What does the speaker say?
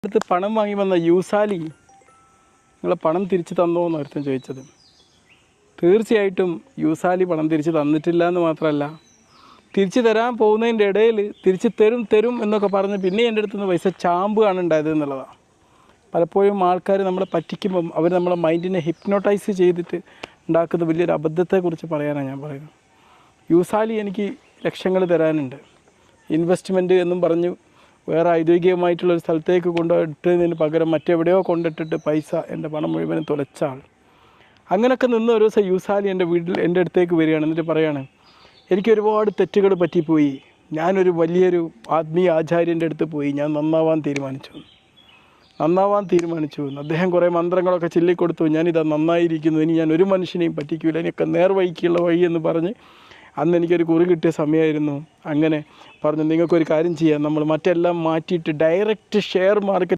അടുത്ത് പണം വാങ്ങി വന്ന യൂസാലി നിങ്ങളെ പണം തിരിച്ചു തന്നോ എന്ന് ഒരുത്തൻ ചോദിച്ചത്. തീർച്ചയായിട്ടും യൂസാലി പണം തിരിച്ച് തന്നിട്ടില്ല എന്ന് മാത്രമല്ല, തിരിച്ചു തരാൻ പോകുന്നതിൻ്റെ ഇടയിൽ തിരിച്ച് തരും എന്നൊക്കെ പറഞ്ഞ് പിന്നെ എൻ്റെ അടുത്ത് നിന്ന് പൈസ ചാമ്പുകയാണ് ഉണ്ടായത് എന്നുള്ളതാണ്. പലപ്പോഴും ആൾക്കാർ നമ്മളെ പറ്റിക്കുമ്പം അവർ നമ്മളെ മൈൻഡിനെ ഹിപ്നോട്ടൈസ് ചെയ്തിട്ട് ഉണ്ടാക്കുന്ന വലിയൊരു അബദ്ധത്തെക്കുറിച്ച് പറയാനാണ് ഞാൻ പറയുന്നത്. യൂസാലി എനിക്ക് ലക്ഷങ്ങൾ തരാനുണ്ട്, ഇൻവെസ്റ്റ്മെൻറ്റ് എന്നും പറഞ്ഞു വേറെ ഔദ്യോഗികമായിട്ടുള്ളൊരു സ്ഥലത്തേക്ക് കൊണ്ടിട്ടതിന് പകരം മറ്റെവിടെയോ കൊണ്ടിട്ടിട്ട് പൈസ എൻ്റെ പണം മുഴുവനും തുലച്ച ആൾ. അങ്ങനെയൊക്കെ നിന്ന് ഒരു ദിവസം യൂസാലി എൻ്റെ അടുത്തേക്ക് വരികയാണ്. എന്നിട്ട് പറയാണ്, എനിക്ക് ഒരുപാട് തെറ്റുകൾ പറ്റിപ്പോയി, ഞാനൊരു വലിയൊരു ആത്മീയ ആചാര്യൻ്റെ അടുത്ത് പോയി, ഞാൻ നന്നാവാൻ തീരുമാനിച്ചു. അദ്ദേഹം കുറേ മന്ത്രങ്ങളൊക്കെ ചൊല്ലിക്കൊടുത്തു, ഞാനിതാ നന്നായിരിക്കുന്നു, ഇനി ഞാൻ ഒരു മനുഷ്യനെയും പറ്റിക്കില്ല, എനിക്കൊക്കെ നേർവഴിക്കുള്ള വഴി എന്ന് പറഞ്ഞ് അന്ന് എനിക്കൊരു കുറി കിട്ടിയ സമയമായിരുന്നു. അങ്ങനെ പറഞ്ഞു, നിങ്ങൾക്കൊരു കാര്യം ചെയ്യാം, നമ്മൾ മറ്റെല്ലാം മാറ്റിയിട്ട് ഡയറക്റ്റ് ഷെയർ മാർക്കറ്റ്